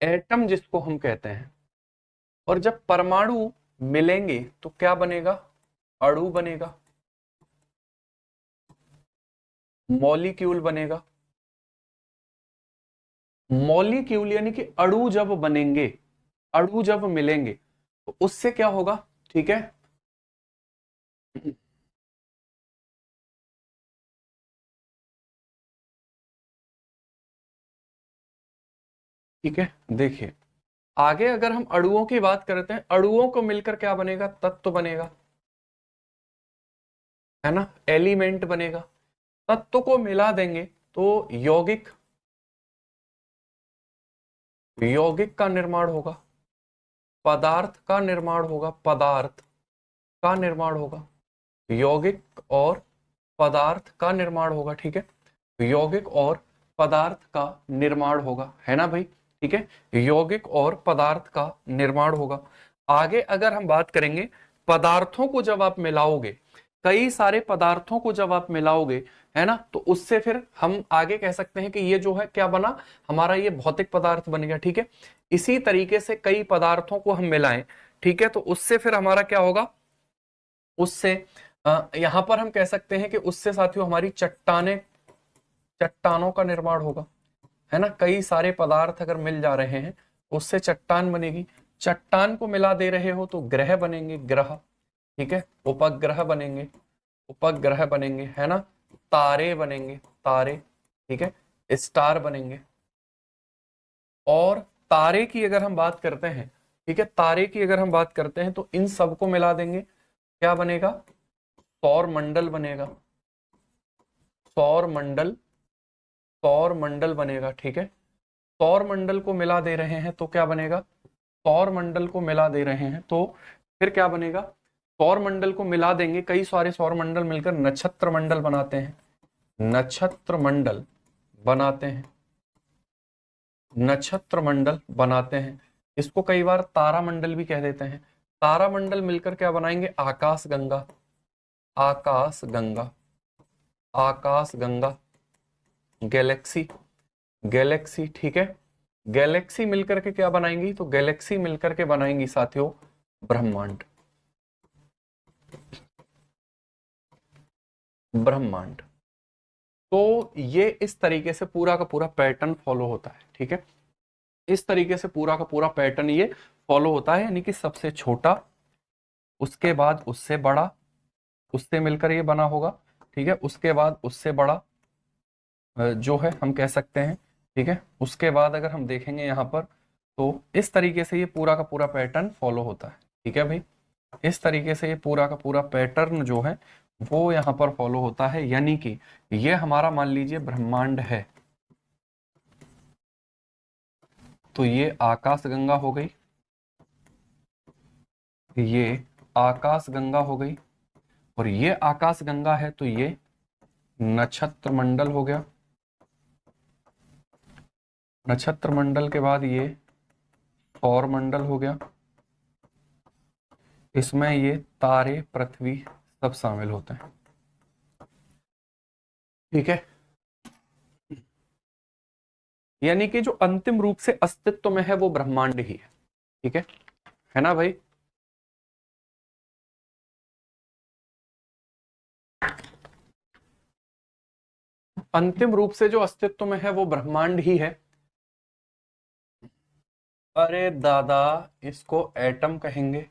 Atom जिसको हम कहते हैं, और जब परमाणु मिलेंगे तो क्या बनेगा, अणु बनेगा, मॉलिक्यूल बनेगा। मॉलिक्यूल यानी कि अणु जब बनेंगे, अणु जब मिलेंगे तो उससे क्या होगा, ठीक है। ठीक है, देखिए आगे अगर हम अणुओं की बात करते हैं, अणुओं को मिलकर क्या बनेगा, तत्व बनेगा, है ना, एलिमेंट बनेगा। तत्व को मिला देंगे तो यौगिक, यौगिक का निर्माण होगा, पदार्थ का निर्माण होगा, पदार्थ का निर्माण होगा, यौगिक और पदार्थ का निर्माण होगा, ठीक है। यौगिक और पदार्थ का निर्माण होगा, है ना भाई, ठीक है, यौगिक और पदार्थ का निर्माण होगा। आगे अगर हम बात करेंगे, पदार्थों को जब आप मिलाओगे, कई सारे पदार्थों को जब आप मिलाओगे, है ना, तो उससे फिर हम आगे कह सकते हैं कि ये जो है क्या बना, हमारा ये भौतिक पदार्थ बन गया, ठीक है। इसी तरीके से कई पदार्थों को हम मिलाएं, ठीक है, तो उससे फिर हमारा क्या होगा, उससे यहां पर हम कह सकते हैं कि उससे साथियों हमारी चट्टाने, चट्टानों का निर्माण होगा, है ना। कई सारे पदार्थ अगर मिल जा रहे हैं उससे चट्टान बनेगी। चट्टान को मिला दे रहे हो तो ग्रह बनेंगे, ग्रह, ठीक है, उपग्रह बनेंगे, उपग्रह बनेंगे, है ना, तारे बनेंगे, तारे, ठीक है, स्टार बनेंगे। और तारे की अगर हम बात करते हैं, ठीक है, तारे की अगर हम बात करते हैं तो इन सबको मिला देंगे, क्या बनेगा, सौर मंडल बनेगा, सौर मंडल, सौर मंडल बनेगा, ठीक है। सौर मंडल को मिला दे रहे हैं तो क्या बनेगा, सौर मंडल को मिला दे रहे हैं तो फिर क्या बनेगा, सौर मंडल को मिला देंगे, कई सारे सौर मंडल मिलकर नक्षत्र मंडल बनाते हैं, नक्षत्र मंडल बनाते हैं, नक्षत्र मंडल बनाते हैं। इसको कई बार तारा मंडल भी कह देते हैं। तारा मंडल मिलकर क्या बनाएंगे, आकाश गंगा, आकाश गंगा, आकाश गंगा, गैलेक्सी, गैलेक्सी, ठीक है। गैलेक्सी मिलकर के क्या बनाएंगी, तो गैलेक्सी मिलकर के बनाएंगी साथियों ब्रह्मांड, ब्रह्मांड। तो ये इस तरीके से पूरा का पूरा पैटर्न फॉलो होता है, ठीक है। इस तरीके से पूरा का पूरा पैटर्न ये फॉलो होता है, यानी कि सबसे छोटा, उसके बाद उससे बड़ा, उससे मिलकर ये बना होगा, ठीक है, उसके बाद उससे बड़ा, जो है हम कह सकते हैं, ठीक है। उसके बाद अगर हम देखेंगे यहाँ पर तो इस तरीके से ये पूरा का पूरा पैटर्न फॉलो होता है, ठीक है भाई। इस तरीके से ये पूरा का पूरा पैटर्न जो है वो यहाँ पर फॉलो होता है, यानी कि ये हमारा मान लीजिए ब्रह्मांड है, तो ये आकाश गंगा हो गई, ये आकाश गंगा हो गई, और ये आकाश गंगा है तो ये नक्षत्र मंडल हो गया, नक्षत्र मंडल के बाद ये सौर मंडल हो गया, इसमें ये तारे पृथ्वी सब शामिल होते हैं, ठीक है। यानी कि जो अंतिम रूप से अस्तित्व में है वो ब्रह्मांड ही है, ठीक है ना भाई। अंतिम रूप से जो अस्तित्व में है वो ब्रह्मांड ही है। अरे दादा, इसको एटम कहेंगे,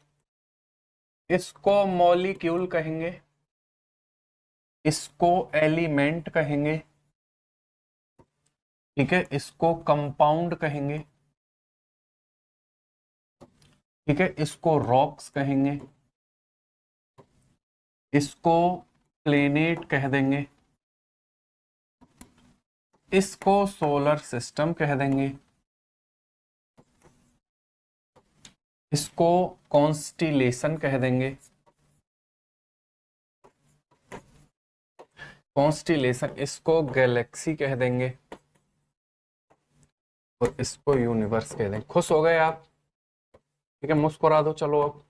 इसको मॉलिक्यूल कहेंगे, इसको एलिमेंट कहेंगे, ठीक है, इसको कंपाउंड कहेंगे, ठीक है, इसको रॉक्स कहेंगे, इसको प्लेनेट कह देंगे, इसको सोलर सिस्टम कह देंगे, इसको कॉन्स्टिलेशन कह देंगे, कॉन्स्टिलेशन, इसको गैलेक्सी कह देंगे, और इसको यूनिवर्स कह देंगे। खुश हो गए आप, ठीक है, मुस्कुरा दो चलो अब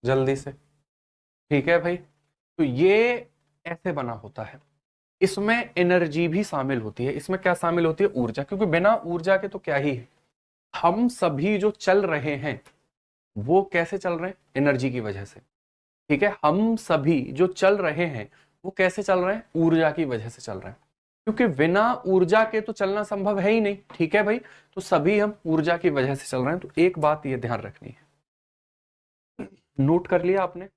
जल्दी से, ठीक है भाई। तो ये ऐसे बना होता है, इसमें एनर्जी भी शामिल होती है, इसमें क्या शामिल होती है, ऊर्जा, क्योंकि बिना ऊर्जा के तो क्या ही है, हम सभी जो चल रहे हैं वो कैसे चल रहे हैं? एनर्जी की वजह से। ठीक है, हम सभी जो चल रहे हैं वो कैसे चल रहे हैं? ऊर्जा की वजह से चल रहे हैं, क्योंकि बिना ऊर्जा के तो चलना संभव है ही नहीं। ठीक है भाई, तो सभी हम ऊर्जा की वजह से चल रहे हैं। तो एक बात ये ध्यान रखनी है, नोट कर लिया आपने?